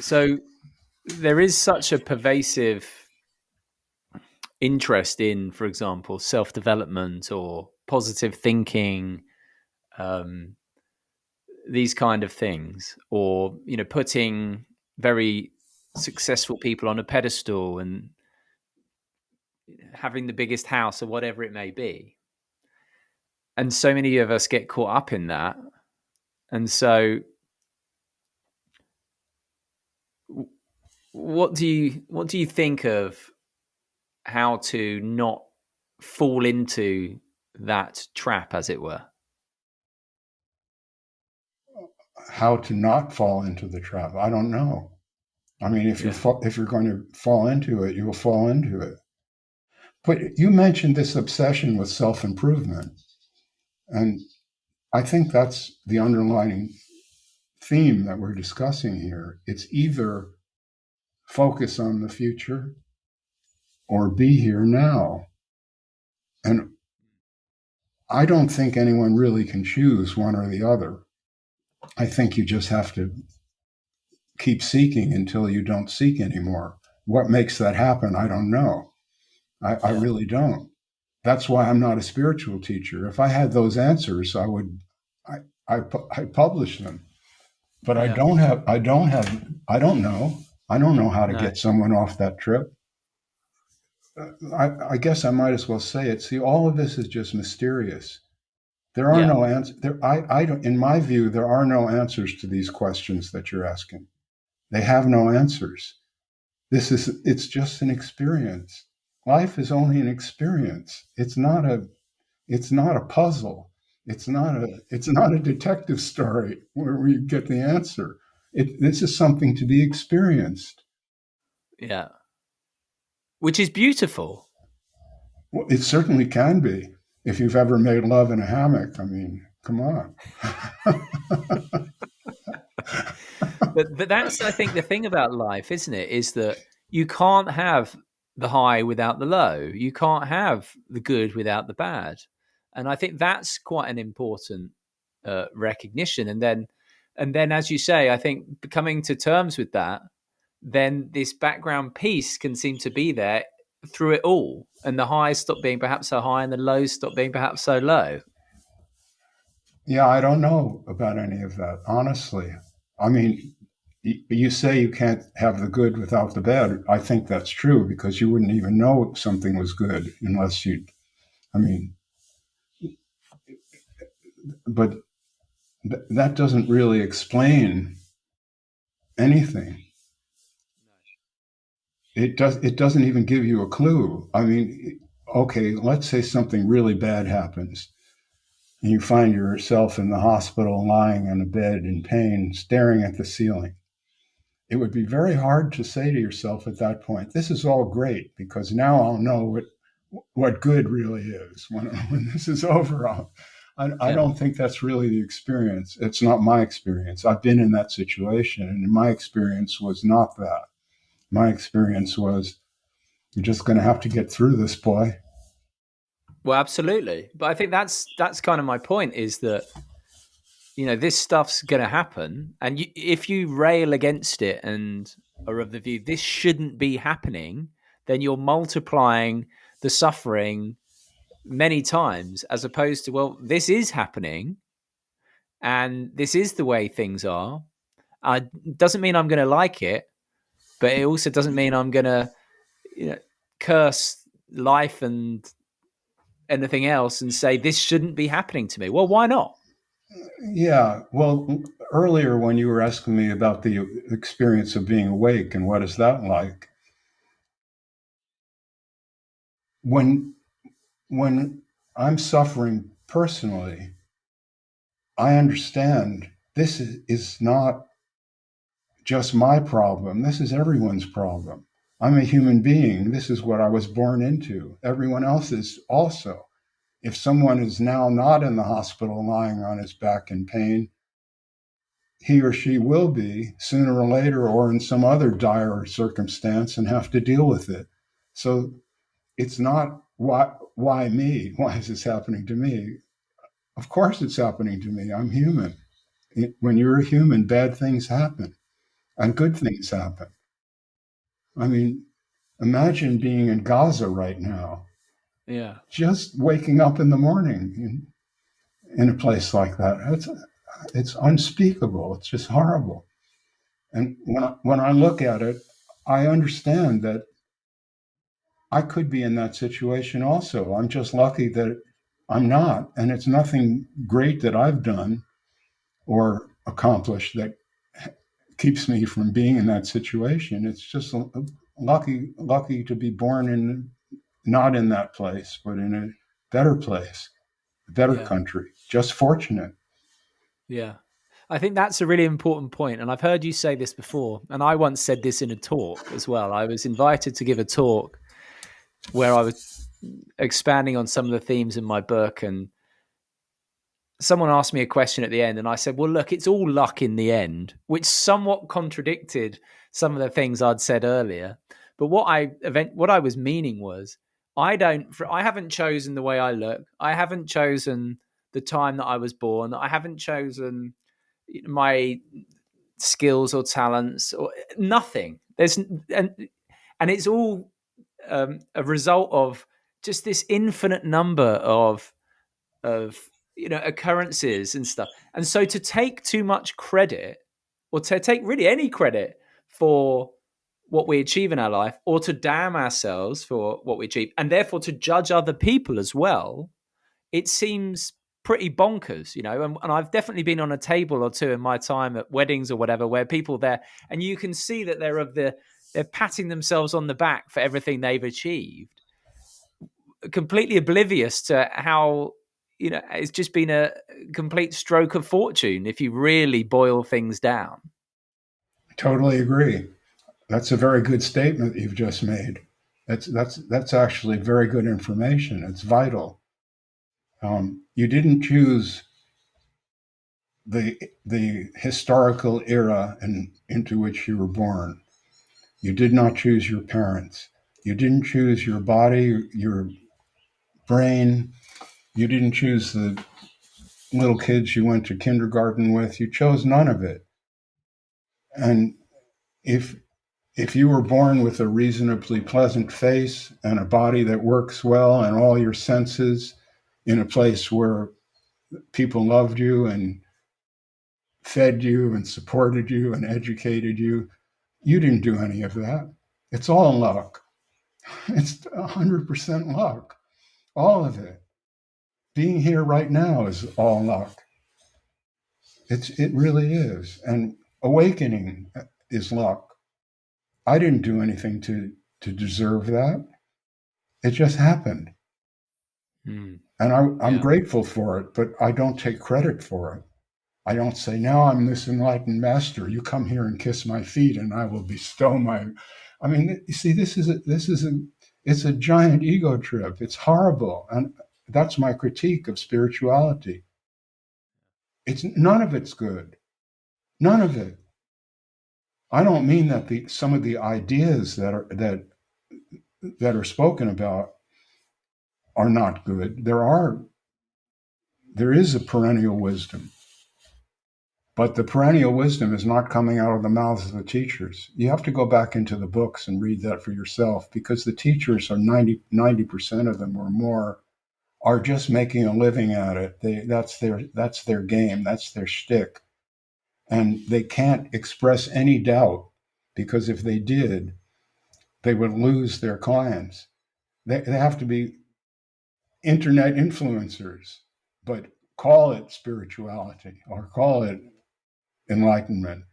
So there is such a pervasive interest in, for example, self-development or positive thinking, um, these kind of things, or putting very successful people on a pedestal and having the biggest house or whatever it may be. And so many of us get caught up in that. And so what do you think of how to not fall into that trap, as it were? How to not fall into the trap? I don't know. I mean, if Yeah. you're going to fall into it, you'll fall into it. But you mentioned this obsession with self-improvement, and I think that's the underlying theme that we're discussing here. It's either focus on the future or be here now. And I don't think anyone really can choose one or the other. I think you just have to keep seeking until you don't seek anymore. What makes that happen? I don't know. I Yeah. really don't. That's why I'm not a spiritual teacher. If I had those answers, I would, I, I publish them. But Yeah. I don't know. I don't know how to No. get someone off that trip. I guess I might as well say it. See, all of this is just mysterious. There are Yeah. no answers. I don't, in my view, there are no answers to these questions that you're asking. They have no answers. It's just an experience. Life is only an experience. It's not a puzzle. It's not a detective story where we get the answer. This is something to be experienced. Yeah. Which is beautiful. Well, it certainly can be. If you've ever made love in a hammock, I mean, come on. But that's, I think, the thing about life, isn't it? Is that you can't have the high without the low. You can't have the good without the bad. And I think that's quite an important recognition. And then, as you say, I think coming to terms with that, then this background piece can seem to be there through it all, and the highs stop being perhaps so high, and the lows stop being perhaps so low. Yeah, I don't know about any of that, honestly. I mean, you say you can't have the good without the bad. I think that's true because you wouldn't even know something was good unless you, I mean, but that doesn't really explain anything. It doesn't even give you a clue. I mean, okay, let's say something really bad happens and you find yourself in the hospital lying on a bed in pain, staring at the ceiling. It would be very hard to say to yourself at that point, this is all great because now I'll know what good really is when this is over. I Yeah. don't think that's really the experience. It's not my experience. I've been in that situation, and my experience was not that. My experience was, you're just going to have to get through this, boy. Well, absolutely. But I think that's kind of my point, is that this stuff's going to happen, and if you rail against it and are of the view this shouldn't be happening, then you're multiplying the suffering many times, as opposed to, well, this is happening and this is the way things are. Doesn't mean I'm going to like it, but it also doesn't mean I'm going to you know, curse life and anything else and say this shouldn't be happening to me. Well, why not? Yeah. Well, earlier when you were asking me about the experience of being awake and what is that like, when when I'm suffering personally, I understand is not just my problem. This is everyone's problem. I'm a human being. This is what I was born into. Everyone else is also. If someone is now not in the hospital lying on his back in pain, he or she will be sooner or later or in some other dire circumstance and have to deal with it. So it's not why me? Why is this happening to me? Of course it's happening to me. I'm human. When you're a human, bad things happen. and good things happen. I mean, imagine being in Gaza right now, Yeah. just waking up in the morning in a place like that. It's unspeakable. It's just horrible. And when I look at it, I understand that I could be in that situation also. I'm just lucky that I'm not. And it's nothing great that I've done or accomplished that keeps me from being in that situation. It's just lucky to be born in not in that place, but in a better place, a better Yeah. country. Just fortunate. Yeah. I think that's a really important point. And I've heard you say this before. And I once said this in a talk as well. I was invited to give a talk where I was expanding on some of the themes in my book. And someone asked me a question at the end. And I said, well, look, it's all luck in the end, which somewhat contradicted some of the things I'd said earlier. But what I was meaning was, I haven't chosen the way I look. I haven't chosen the time that I was born. I haven't chosen my skills or talents or nothing. And it's all a result of just this infinite number of occurrences and stuff. And so to take too much credit, or to take really any credit for what we achieve in our life, or to damn ourselves for what we achieve, and therefore to judge other people as well, it seems pretty bonkers. And I've definitely been on a table or two in my time at weddings or whatever, where people there, and you can see that they're patting themselves on the back for everything they've achieved, completely oblivious to how it's just been a complete stroke of fortune if you really boil things down. Totally agree. That's a very good statement you've just made. That's actually very good information. It's vital. You didn't choose the historical era into which you were born. You did not choose your parents. You didn't choose your body, your brain. You didn't choose the little kids you went to kindergarten with. You chose none of it. And if if you were born with a reasonably pleasant face and a body that works well and all your senses in a place where people loved you and fed you and supported you and educated you, you didn't do any of that. It's all luck. It's 100% luck. All of it. Being here right now is all luck. It really is. And awakening is luck. I didn't do anything to deserve that. It just happened. Mm, And I'm yeah. grateful for it, but I don't take credit for it. I don't say, now I'm this enlightened master. You come here and kiss my feet and I will bestow my. I mean, you see, it's a giant ego trip. It's horrible. And that's my critique of spirituality. It's none of it's good. None of it. I don't mean that some of the ideas that are spoken about are not good. There is a perennial wisdom. But the perennial wisdom is not coming out of the mouths of the teachers. You have to go back into the books and read that for yourself, because the teachers are 90% of them or more are just making a living at it. That's their game. That's their shtick. And they can't express any doubt, because if they did, they would lose their clients. They have to be internet influencers, but call it spirituality or call it enlightenment.